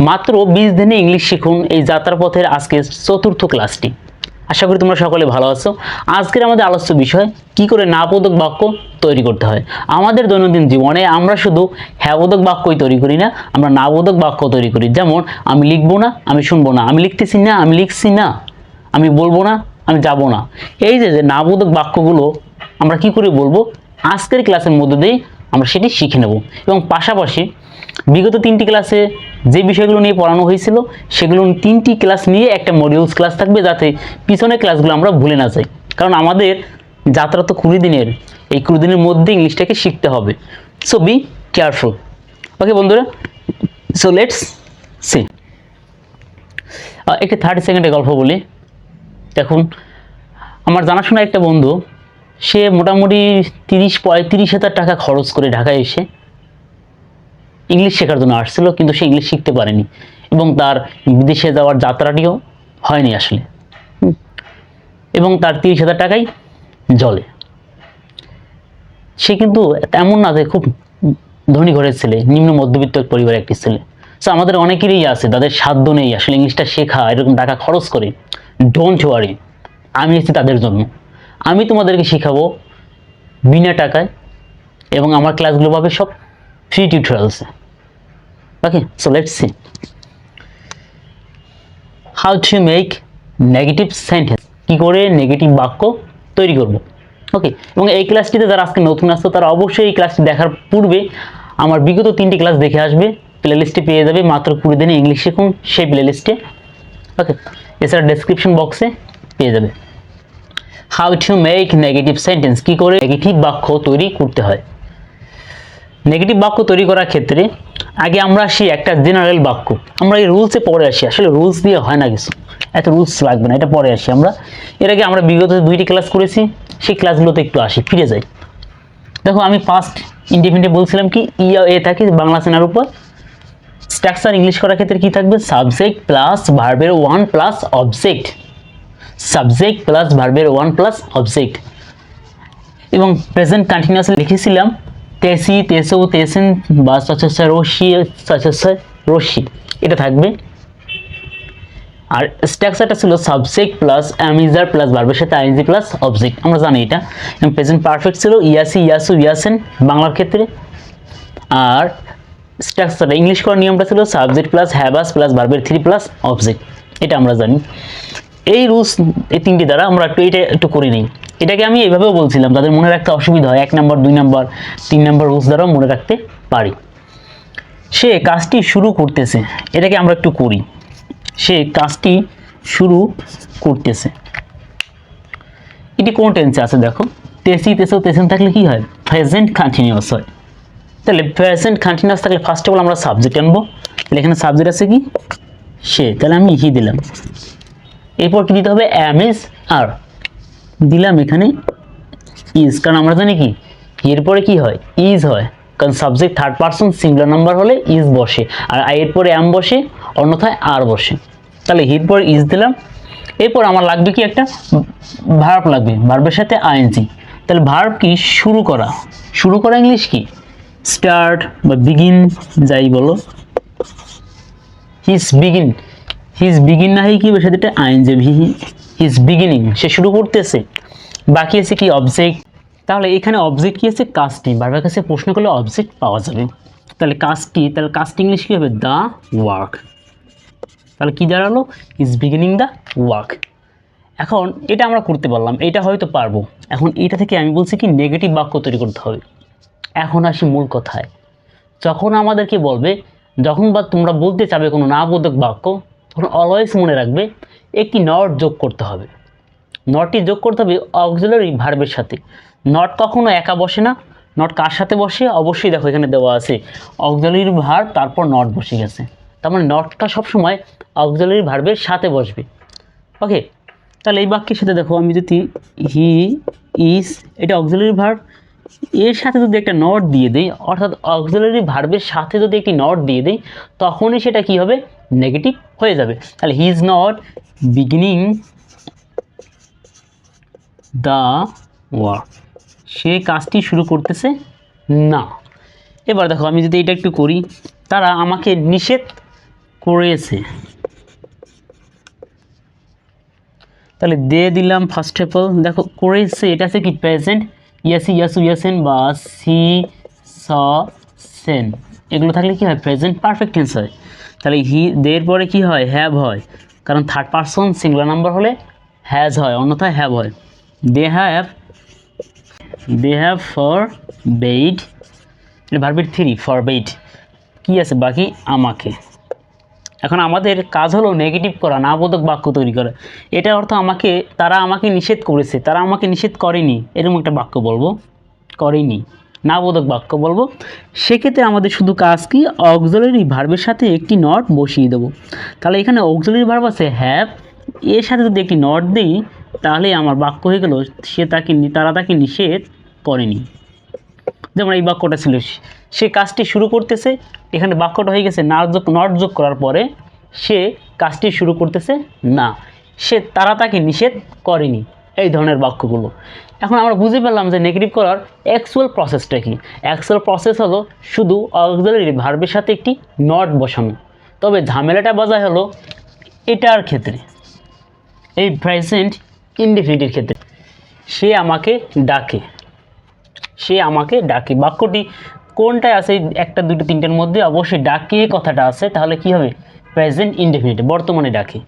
মাত্র 20 দিনে ইংলিশ শিখুন এই যাত্রাপথের আজকে চতুর্থ ক্লাসটি। আশা করি তোমরা সকলে ভালো আছো। আজকের আমাদের আলোচ্য বিষয় কি করে নাবোধক বাক্য তৈরি করতে হয়। আমাদের দৈনন্দিন জীবনে আমরা শুধু হ্যাবোধক বাক্যই তৈরি করি না, আমরা নাবোধক বাক্য তৈরি করি। যেমন আমি লিখবো না, আমি শুনবো না, আমি লিখতেছি না, আমি লিখছি না, আমি বলবো না, আমি যাব না। এই যে নাবোধক বাক্যগুলো আমরা কি করে বলবো, আজকের ক্লাসের মধ্যে দিয়ে আমরা সেটি শিখে নেব। এবং পাশাপাশি বিগত 3টি ক্লাসে যে বিষয়গুলো নিয়ে পড়ানো হয়েছিল সেগুলো 3টি ক্লাস নিয়ে একটা মডিউলস ক্লাস থাকবে, যাতে পিছনের ক্লাসগুলো আমরা ভুলে না যাই। কারণ আমাদের যাত্রা তো 20 দিনের, এই 20 দিনের মধ্যে ইংলিশটাকে শিখতে হবে। So be careful. ওকে বন্ধুরা, সো লেটস সি। একটি 30 সেকেন্ডের গল্প বলি। দেখুন, আমার জানাশোনা একটা বন্ধু, সে মোটামুটি 30-35 হাজার টাকা খরচ করে ঢাকায় এসে ইংলিশ শেখার জন্য আসছিল, কিন্তু সে ইংলিশ শিখতে পারেনি এবং তার বিদেশে যাওয়ার যাত্রাটিও হয়নি আসলে, এবং তার 30 হাজার টাকাই জলে। সে কিন্তু এমন না যে খুব ধনী ঘরের ছেলে, নিম্ন মধ্যবিত্ত পরিবারের একটি ছেলে। সো আমাদের অনেকেরই আছে তাদের সাধ্য নেই আসলে ইংলিশটা শেখা, এরকম টাকা খরচ করে। ডোন্ট ওয়ারি, আমি এসেছি তাদের জন্য। আমি তোমাদেরকে শেখাবো বিনা টাকায়, এবং আমার ক্লাসগুলো পাবে সব ফ্রি টিউটোরিয়ালসে। Okay, so let's see how to make negative sentence, কি করে নেগেটিভ বাক্য তৈরি করব। ওকে, এবং এই ক্লাসটিতে যারা আজকে নতুন আসতো তারা অবশ্যই এই ক্লাসটি দেখার পূর্বে আমার বিগত 3টি ক্লাস দেখে আসবে। প্লেলিস্টে পেয়ে যাবে মাত্র 20 দিনে ইংলিশ শিখুন সেই প্লেলিস্টে। ওকে, এছাড়া ডেসক্রিপশন বক্সে পেয়ে যাবে। How to make negative sentence, কি করে নেগেটিভ বাক্য তৈরি করতে হয়। নেগেটিভ বাক্য তৈরি করার ক্ষেত্রে আগে আমরা আসি একটা জেনারেল বাক্য। আমরা এই রুলসে পরে আসি, আসলে রুলস দিয়ে হয় না কিছু, এত রুলস লাগবে না, এটা পরে আসি আমরা। এর আগে আমরা বিগত 2টি ক্লাস করেছি, সেই ক্লাসগুলোতে একটু আসি, ফিরে যাই। দেখো, আমি ফার্স্ট ইন্ডিপেন্ডেন্ট বলছিলাম কি এ থাকে বাংলা সেনার উপর। স্ট্রাকচার ইংলিশ করার ক্ষেত্রে কি থাকবে, সাবজেক্ট প্লাস ভার্বের 1 প্লাস অবজেক্ট, সাবজেক্ট প্লাস ভার্বের 1 প্লাস অবজেক্ট। এবং প্রেজেন্ট কন্টিনিউয়াসলি লিখেছিলাম তেসি, তেসো, তেসেন বা সচেসা রশি, সচেসা রশি, এটা থাকবে। আর স্ট্রাকচারটা ছিল সাবজেক্ট প্লাস অ্যামিজার প্লাস ভার্বের সাথে আইএনজি প্লাস অবজেক্ট, আমরা জানি এটা। এবং প্রেজেন্ট পারফেক্ট ছিল ইয়াসি, ইয়াসু, ইয়াসেন বাংলার ক্ষেত্রে। আর স্ট্রাকচারটা ইংলিশ করার নিয়মটা ছিল সাবজেক্ট প্লাস হ্যাভাস প্লাস ভার্বের 3 প্লাস অবজেক্ট, এটা আমরা জানি। এই রুলস, এই 3টি দ্বারা আমরা এটা একটু করে নিই। এটাকে আমি এইভাবেও বলছিলাম, তাদের মনে রাখতে অসুবিধা হয়, 1 নম্বর 2 নম্বর 3 নম্বর রুলস দ্বারাও মনে রাখতে পারি। সে কাজটি শুরু করতেছে, এটাকে আমরা একটু করি। সে কাজটি শুরু করতেছে, এটি কোন টেন্সে আছে দেখো, তেসি, তেসো, তেসেন থাকলে কি হয়, প্রেজেন্ট কন্টিনিউয়াস হয়। তাহলে প্রেজেন্ট কন্টিনিউয়াস থাকলে ফার্স্ট অফ অল আমরা সাবজেক্ট আনবো। তাহলে এখানে সাবজেক্ট আছে কি, সে, তাহলে আমি হি দিলাম। এরপর কি দিতে হবে, এম ইজ আর দিলাম এখানে ইজ, কারণ আমরা জানি কি এরপরে কি হয়, ইজ হয়, কারণ subject third person singular number হলে ইজ বসে, আর এরপরে এম বসে, অন্যথায় আর বসে। তাহলে এরপর ইজ দিলাম। এরপর আমার লাগবে কি, একটা ভার্ব লাগবে, ভার্বের সাথে আইএনজি। তাহলে ভার্ব কি, শুরু করা। শুরু করা ইংলিশ কি, স্টার্ট বা বিগিন, যাই বলো। হিজ বিগিন, হিজ বিগিন না হয় কি বসে দিতে আইএনজি, হিজ বিগিনিং, সে শুরু করতেছে। বাকি আছে কি, অবজেক্ট। তাহলে এখানে অবজেক্ট কি আছে, কাজটি। ভার্বের কাছে প্রশ্ন করলে অবজেক্ট পাওয়া যাবে। তাহলে কাজটি, তাহলে কাজটি ইংলিশ কি হবে, দ্য ওয়ার্ক। তাহলে কি দাঁড়ালো, ইজ বিগিনিং দ্য ওয়ার্ক। এখন এটা আমরা করতে পারলাম, এটা হয়তো পারবো। এখন এটা থেকে আমি বলছি কি নেগেটিভ বাক্য তৈরি করতে হবে। এখন আসি মূল কথায়। যখন আমাদেরকে বলবে, যখন বা তোমরা বলতে চাবে কোনো নাবোধক বাক্য, তখন অলওয়েজ মনে রাখবে একটি নট যোগ করতে হবে। নটটি যোগ করতে হবে অক্সিলারি ভার্বের সাথে। নট কখনো একা বসে না। নট কার সাথে বসে, অবশ্যই দেখো এখানে দেওয়া আছে অক্সিলারি ভার্ব, তারপর নট বসে গেছে। তার মানে নটটা সবসময় অক্সিলারি ভার্বের সাথে বসবে। ওকে, তাহলে এই বাক্যের সাথে দেখো, আমি যদি হি ইজ, এটা অক্সিলারি ভার্ব, এর সাথে যদি একটা নট দিয়ে দেই, অর্থাৎ অক্সিলারি ভার্বের সাথে যদি একটি নট দিয়ে দেই, তখনই সেটা কি হবে, নেগেটিভ হয়ে যাবে। তাহলে he is not beginning the work, সে কাজটি শুরু করতেছে না। এবার দেখো, আমি যদি এটা একটু করি, তারা আমাকে নিষেধ করেছে, তাহলে দিয়ে দিলাম ফার্স্ট অফ অল। দেখো করেছে এটা আছে কি প্রেজেন্ট, ইয়াসি ইয়াসু ইয়াসেন বা সি স সেন, এগুলো থাকলে কি হয় প্রেজেন্ট পারফেক্ট টেন্স হয়। তাহলে হি দের পরে কি হয় হ্যাভ হয়, কারণ থার্ড পারসন সিঙ্গুলার নাম্বার হলে হ্যাজ হয়, অন্যথায় হ্যাভ হয়। দে হ্যাভ ফর বেইড, ভার্বের 3 ফর বেইড, কী আছে বাকি আমাকে। এখন আমাদের কাজ হলো নেগেটিভ করা, না বোধক বাক্য তৈরি করা। এটার অর্থ আমাকে, তারা আমাকে নিষেধ করেছে, তারা আমাকে নিষেধ করেনি, এরকম একটা বাক্য বলবো, করেনি, না বোধক বাক্য বলবো। সেক্ষেত্রে আমাদের শুধু কাজ কি, অক্সিলারি ভার্বের সাথে একটি নট বসিয়ে দেবো। তাহলে এখানে অক্সিলারি ভার্ব আছে হ্যাভ, এর সাথে যদি একটি নট দিই তাহলে আমার বাক্য হয়ে গেল তারা তাকে নিষেধ করেনি। যেমন এই বাক্যটা ছিল, সে কাজটি শুরু করতেছে, এখানে বাক্যটা হয়ে গেছে নট যোগ করার পরে সে কাজটি শুরু করতেছে না, তারা তাকে নিষেধ করেনি, এই ধরনের বাক্যগুলো। এখন আমরা বুঝে পেলাম যে নেগেটিভ করার অ্যাকচুয়াল প্রসেসটা কি। অ্যাকচুয়াল প্রসেস হলো শুধু অক্সিলারি ভার্বের সাথে একটি নট বসানো। তবে ঝামেলাটা বাজায় হলো এটার ক্ষেত্রে, এই প্রেজেন্ট ইনডেফিনিটের ক্ষেত্রে, সে আমাকে ডাকে, সে আমাকে ডাকে, বাক্যটি কোনটায় আছে, একটা দুটো তিনটের মধ্যে অবশ্যই ডাকে কথাটা আছে, তাহলে কি হবে প্রেজেন্ট ইনডেফিনিট, বর্তমানে ডাকে।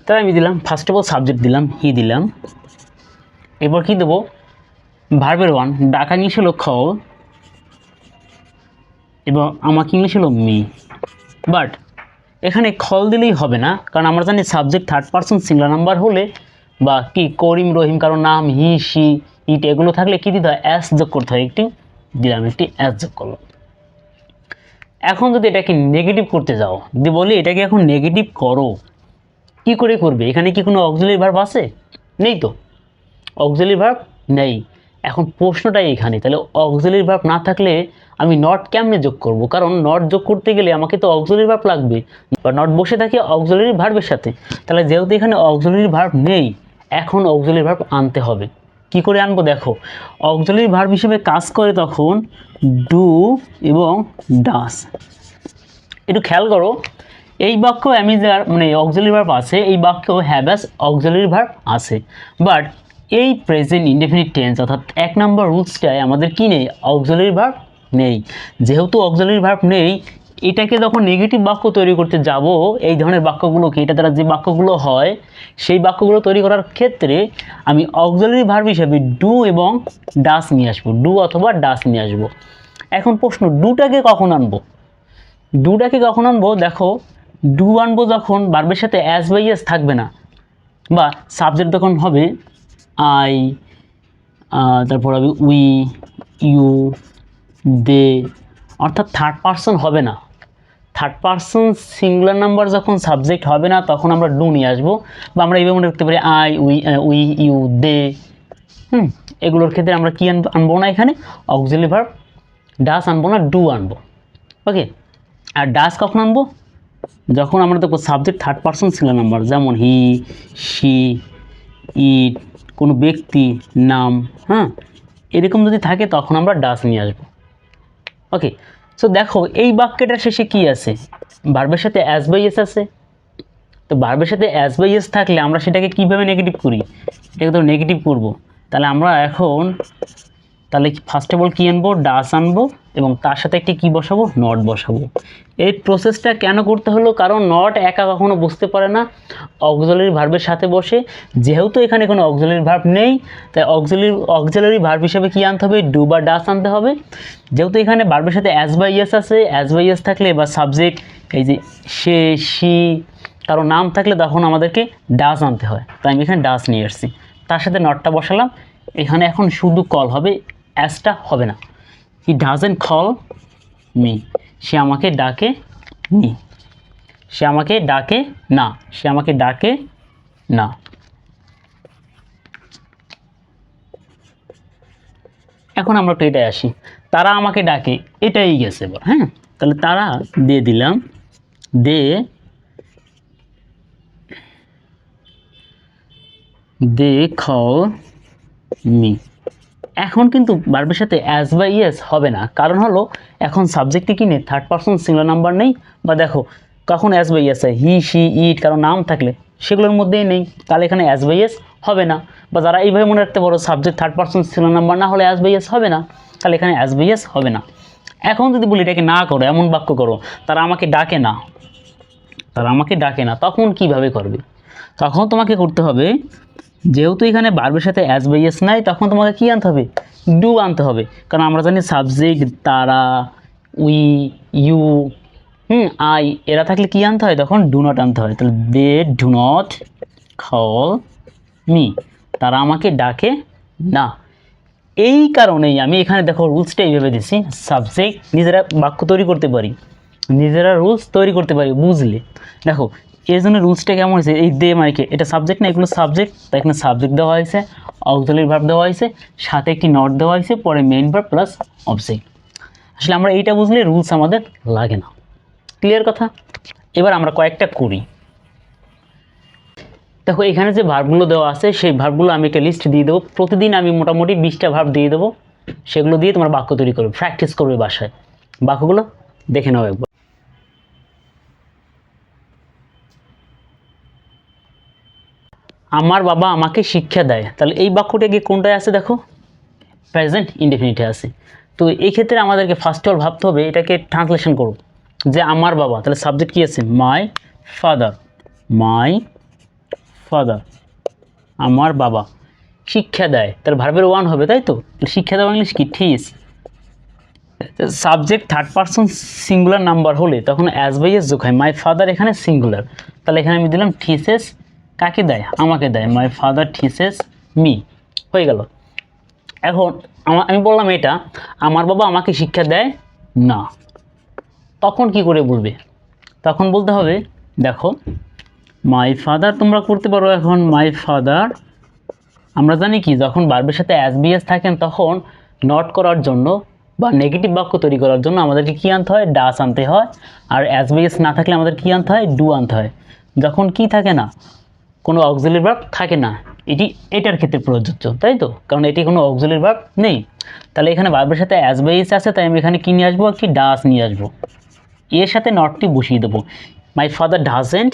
তাই আমি দিলাম ফার্স্ট অফ অল সাবজেক্ট দিলাম হি দিলাম, এরপর কি দেবো ভার্বের 1, ডাকা ইংলিশ হলো কল এবং আমাকে ইংলিশ হলো মি। বাট এখানে কল দিলেই হবে না, কারণ আমরা জানি subject third person singular number হলে বা কি করিম রহিম কারো নাম, হি সি ইট এগুলো থাকলে কি দিতে হয় অ্যাস যোগ করতে হয়, একটি দিলাম, একটি অ্যাস যোগ করলাম। এখন যদি এটাকে নেগেটিভ করতে যাও, যদি বলি এটাকে এখন নেগেটিভ করো, কি করে করবে, এখানে কি কোনো অক্সিলারি ভার্ব আছে, নেই তো, অক্সিলারি ভার্ব নেই। এখন প্রশ্নটাই এখানে, তাহলে অক্সিলারি ভার্ব না থাকলে আমি নট কেমনে যোগ করব, কারণ নট যোগ করতে গেলে আমাকে তো অক্সিলারি ভার্ব লাগবে, বা নট বসে থাকে অক্সিলারি ভার্বের সাথে। তাহলে যেহেতু এখানে অক্সিলারি ভার্ব নেই, এখন অক্সিলারি ভার্ব আনতে হবে। কি করে আনবো, দেখো অক্সিলারি ভার্ব হিসেবে কাজ করে তখন ডু এবং ডাস। একটু খেয়াল করো, এই বাক্য অ্যামিজার মানে অক্সিলারি ভার্ব আছে, এই বাক্য হ্যাভাস অক্সিলারি ভার্ব আছে, বাট এই প্রেজেন্ট ইনডেফিনিট টেন্স অর্থাৎ 1 নম্বর রুলসটায় আমাদের কি নেই, অক্সিলারি ভার্ব নেই। যেহেতু অক্সিলারি ভার্ব নেই, এটাকে যখন নেগেটিভ বাক্য তৈরি করতে যাব, এই ধরনের বাক্যগুলোকে, এটা দ্বারা যে বাক্যগুলো হয় সেই বাক্যগুলো তৈরি করার ক্ষেত্রে আমি অক্সিলারি ভার্ব হিসেবে ডু এবং ডাস নিয়ে আসবো, ডু অথবা ডাস নিয়ে আসবো। এখন প্রশ্ন, ডুটাকে কখন আনবো, ডুটাকে কখন আনবো, দেখো ডু আনবো যখন ভার্বের সাথে অ্যাজ বাই এস থাকবে না, বা সাবজেক্ট যখন হবে আই, তারপর হবে উই, ইউ, দে, অর্থাৎ থার্ড পারসন হবে না। থার্ড পারসন সিঙ্গুলার নাম্বার যখন সাবজেক্ট হবে না তখন আমরা ডু নিয়ে আসবো, বা আমরা এইভাবে মনে রাখতে পারি আই, উই, ইউ, দে। এগুলোর ক্ষেত্রে আমরা কি আনবো না, এখানে অক্সিলারি ভার্ব ডাস আনবো না, ডু আনবো। ওকে, আর ডাস কখন আনবো, যখন আমরা দেখবো subject third person singular number, যেমন হি, সি, ইট, কোনো ব্যক্তি, নাম, এরকম যদি থাকে তখন আমরা ডাস নিয়ে আসবো। ওকে, সো দেখো এই বাক্যটার শেষে কি আছে, ভার্বের সাথে অ্যাজ বাই এস আছে। তো ভার্বের সাথে অ্যাজ বাই এস থাকলে আমরা সেটাকে কীভাবে নেগেটিভ করি, এটাকে তো নেগেটিভ করব। তাহলে আমরা এখন তাহলে ফার্স্ট অফ অল কী আনবো, ডাস আনবো এবং তার সাথে একটি কী বসাবো, নট বসাবো। এই প্রসেসটা কেন করতে হলো, কারণ নট একা কখনো বুঝতে পারে না, অক্সিলারি ভার্বের সাথে বসে। যেহেতু এখানে কোনো অক্সিলারি ভার্ব নেই, তাই অক্সিলারি ভার্ব হিসেবে কী আনতে হবে, ডু বা ডাস আনতে হবে। যেহেতু এখানে ভার্বের সাথে অ্যাজ বাই এস আছে, অ্যাজ বাই এস থাকলে বা সাবজেক্ট এই যে সে, সি, কারো নাম থাকলে তখন আমাদেরকে ডাস আনতে হয়, তাই আমি এখানে ডাস নিয়ে এসেছি, তার সাথে নটটা বসালাম। এখানে এখন শুধু কল হবে, অ্যাজটা হবে না। হি ডাজেন্ট কল মি, সে আমাকে ডাকে নি, সে আমাকে ডাকে না, সে আমাকে ডাকে না। এখন আমরা তো এটাই আসি, তারা আমাকে ডাকে, এটাই গেছে এবার। তাহলে তারা দিয়ে দিলাম, দে কল মি। এখন কিন্তু ভার্বের সাথে অ্যাজ বা ইয়েস হবে না, কারণ হলো এখন সাবজেক্টে কি নেই, থার্ড পারসন সিঙ্গুলার নাম্বার নেই। বা দেখো কখন অ্যাজ বাই এস হয়, হি শি ইট, কারণ নাম থাকলে সেগুলোর মধ্যেই নেই, তাহলে এখানে অ্যাজ বাই এস হবে না। বা যারা এইভাবে মনে রাখতে পারো subject third person singular number না হলে অ্যাজ বাই এস হবে না, তাহলে এখানে অ্যাজ বাই এস হবে না। এখন যদি বলি এটাকে না করো, এমন বাক্য করো, তারা আমাকে ডাকে না, তারা আমাকে ডাকে না, তখন কিভাবে করবে? তখন তোমাকে করতে হবে, যেহেতু এখানে ভার্বের সাথে অ্যাজ বাই এস নাই, তখন তোমাকে কি আনতে হবে? ডু আনতে হবে। কারণ আমরা জানি সাবজেক্ট তারা, উই, ইউ, আই এরা থাকলে কি আনতে হয়? তখন ডু নট আনতে হয়। তাহলে they do not call me, তারা আমাকে ডাকে না। এই কারণেই আমি এখানে দেখো রুলসটা এইভাবে দিছি, সাবজেক্ট নিজেরা বাক্য তৈরি করতে পারি, নিজেরা রুলস তৈরি করতে পারি, বুঝলে? দেখো এর জন্য রুলসটা কেমন হয়েছে, এই দে মাইকে এটা সাবজেক্ট না, এগুলো সাবজেক্ট, তাই এখানে সাবজেক্ট দেওয়া হয়েছে, অক্সিলারি ভার্ব দেওয়া হয়েছে, সাথে একটি নট দেওয়া হয়েছে, পরে মেইন ভার্ব প্লাস অবজেক্ট। আসলে আমরা এইটা বুঝলে রুলস আমাদের লাগে না। ক্লিয়ার কথা? এবার আমরা কয়েকটা করি। দেখো এখানে যে ভার্বগুলো দেওয়া আছে সেই ভার্বগুলো আমি একটা লিস্ট দিয়ে দেবো, প্রতিদিন আমি মোটামুটি 20টা ভার্ব দিয়ে দেবো, সেগুলো দিয়ে তোমরা বাক্য তৈরি করবে, প্র্যাকটিস করবে বাসায়। বাক্যগুলো দেখে নাও একবার। আমার বাবা আমাকে শিক্ষা দেয়, তাহলে এই বাক্যটা গিয়ে কোনটায় আছে? দেখো প্রেজেন্ট ইনডেফিনিটে আছে। তো এই ক্ষেত্রে আমাদেরকে ফার্স্ট অফ অল ভাবতে হবে এটাকে ট্রান্সলেশন করো, যে আমার বাবা, তাহলে সাবজেক্ট কী আছে? মাই ফাদার, মাই ফাদার, আমার বাবা শিক্ষা দেয়, তাহলে ভার্বের ওয়ান হবে, তাই তো? শিক্ষা দেওয়া ইংলিশ কি? Teach. Subject third person singular number হলে তখন অ্যাজ বাই এস যোগ হয়, মাই ফাদার এখানে সিঙ্গুলার, তাহলে এখানে আমি দিলাম টিচেস, কাকে দেয়? আমাকে দেয়, মাই ফাদার টিচেস মি, হয়ে গেল। এখন আমি বললাম এটা আমার বাবা আমাকে শিক্ষা দেয় না, তখন কি করে বলবে? তখন বলতে হবে, দেখো মাই ফাদার তোমরা করতে পারো, এখন মাই ফাদার আমরা জানি কি, যখন ভার্বের সাথে অ্যাজ বি এস থাকেন তখন নট করার জন্য বা নেগেটিভ বাক্য তৈরি করার জন্য আমাদেরকে কী আনতে হয়? ডাস আনতে হয়। আর অ্যাজ বি এস না থাকলে আমাদের কী আনতে হয়? ডু আনতে হয়। যখন কি থাকে না, কোনো অক্সিলারি ভার্ব থাকে না, এটার ক্ষেত্রে প্রযোজ্য, তাই তো? কারণ এটি কোনো অক্সিলারি ভার্ব নেই, তাহলে এখানে ভার্বের সাথে অ্যাজ বাই এস আছে, তাই আমি এখানে কী নিয়ে আসবো? কি ডাস নিয়ে আসবো, এর সাথে নটটি বসিয়ে দেবো। মাই ফাদার ডাজেন্ট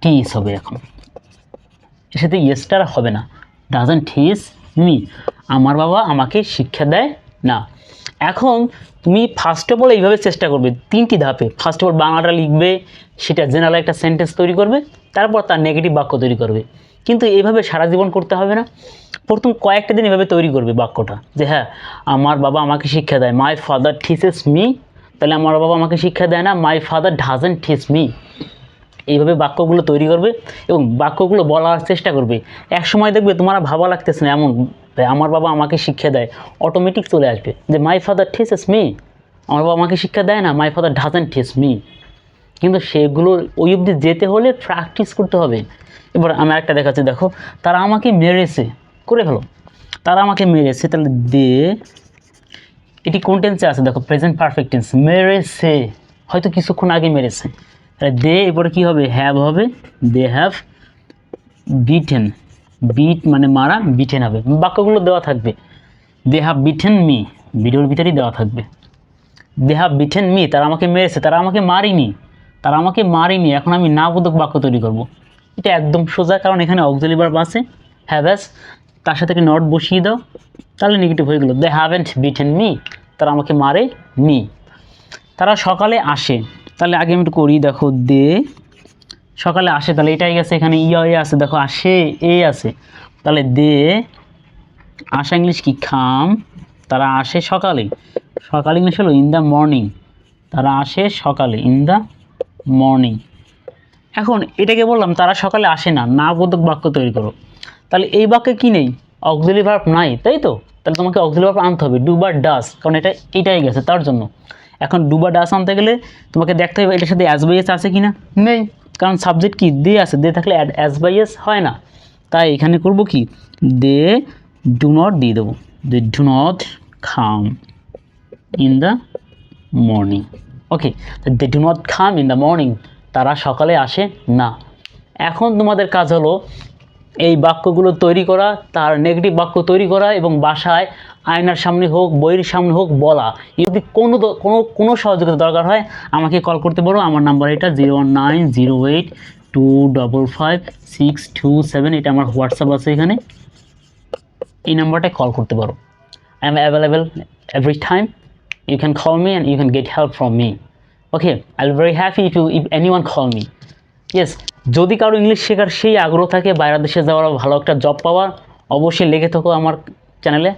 টিচ হবে, এখন এর সাথে ইয়েসটার হবে না, ডাজেন্ট টিচ মি, আমার বাবা আমাকে শিক্ষা দেয় না। এখন তুমি ফার্স্ট অফ অল এইভাবে চেষ্টা করবে 3টি ধাপে। ফার্স্ট অফ অল বাংলাটা লিখবে, সেটা জেনারেল একটা সেন্টেন্স তৈরি করবে, তারপর তার নেগেটিভ বাক্য তৈরি করবে। কিন্তু এইভাবে সারা জীবন করতে হবে না, প্রথম কয়েকটা দিন এভাবে তৈরি করবে বাক্যটা, যে হ্যাঁ আমার বাবা আমাকে শিক্ষা দেয়, মাই ফাদার টিচেস মি, তাহলে আমার বাবা আমাকে শিক্ষা দেয় না, my father doesn't teach me. এইভাবে বাক্যগুলো তৈরি করবে এবং বাক্যগুলো বলার চেষ্টা করবে। এক সময় দেখবে তোমার ভাবা লাগতেছে না এমন, আমার বাবা আমাকে শিক্ষা দেয়, অটোমেটিক চলে আসবে যে মাই ফাদার টিচেস মি, আমার বাবা আমাকে শিক্ষা দেয় না, my father doesn't teach me. কিন্তু সেগুলো ওই অবধি যেতে হলে প্র্যাকটিস করতে হবে। এবার আমি একটা দেখাচ্ছি, দেখো তারা আমাকে মেরেছে, করে ফেলো, তারা আমাকে মেরেছে, তাহলে দে, এটি কোন টেন্সে আছে? দেখো প্রেজেন্ট পারফেক্ট টেন্স, মেরেছে, হয়তো কিছুক্ষণ আগে মেরেছে, তাহলে দে এরপরে কী হবে? হ্যাভ হবে, দে হ্যাভ বিটেন, বিট মানে মারা, বিটেন হবে, বাক্যগুলো দেওয়া থাকবে। দে হ্যাভ বিটেন মি, ভিডিওর ভিতরেই দেওয়া থাকবে, দে হ্যাভ বিটেন মি, তারা আমাকে মেরেছে, তারা আমাকে মারিনি, তারা আমাকে মারিনি। এখন আমি না বোধক বাক্য তৈরি করব, এটা একদম সোজা, কারণ এখানে অক্সিলারি ভার্ব আছে হ্যাভ্যাজ, তার সাথে একটা নট বসিয়ে দাও, তাহলে নেগেটিভ হয়ে গেল, দে হ্যাভেন্ট বিটেন মি, তারা আমাকে মারে নি। তারা সকালে আসে, তাহলে আগে আমি একটু করি, দেখো দে সকালে আসে, তাহলে এটাই গেছে, এখানে এ আছে, দেখো আসে এ আছে, তাহলে দে আসা ইংলিশ কি? খাম, তারা আসে সকালে, সকাল ইংলিশ হলো ইন দ্য মর্নিং, তারা আসে সকালে ইন দ্য মর্নিং। এখন এটাকে বললাম তারা সকালে আসে না, না বোধক বাক্য তৈরি করো, তাহলে এই বাক্যে কি নেই? অক্সিলারি ভার্ব নাই, তাই তো? তাহলে তোমাকে অক্সিলারি ভার্ব আনতে হবে, ডু বা ডাস, কারণ এটাই গেছে তার জন্য। এখন ডু বা ডাস আনতে গেলে তোমাকে দেখতে হবে এটার সাথে অ্যাজ বাই এস আছে কি না, নেই, কারণ সাবজেক্ট কি? দে আছে, দে থাকলে অ্যাজ বাই এস হয় না, তাই এখানে করব কি? দে ডু নট দিয়ে দেবো, they do not come in the morning. Okay, they do not come in the morning, তারা সকালে আসে না। এখন তোমাদের কাজ হলো এই বাক্যগুলো তৈরি করা, তার নেগেটিভ বাক্য তৈরি করা এবং বাসায় আয়নার সামনে হোক, বইয়ের সামনে হোক বলা। যদি কোনো সহযোগিতা দরকার হয় আমাকে কল করতে পারো। আমার নাম্বার এটা 01908255627। এটা আমার হোয়াটসঅ্যাপ আছে এখানে, এই নাম্বারটায় কল করতে পারো। I am available every time. You can call me and you can get help from me. Okay, I'll be very happy if anyone call me. Yes, যদি কারো ইংলিশ শেখার সেই আগ্রহ থাকে, বাইরের দেশে যাওয়ার, ভালো একটা জব পাওয়ার, অবশ্যই লেগে থাকো আমার চ্যানেলে।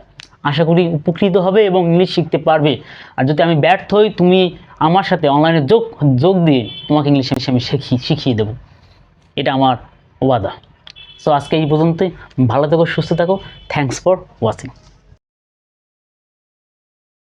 আশা করি উপকৃত হবে এবং ইংলিশ শিখতে পারবে। আর যদি আমি ব্যর্থ হই, তুমি আমার সাথে অনলাইনে যোগ দিয়ে তোমাকে ইংলিশ আমি শিখিয়ে দেবো, এটা আমার ওয়াদা। সো আজকে এই পর্যন্তই। ভালো থেকো, সুস্থ থাকো। Thanks for watching.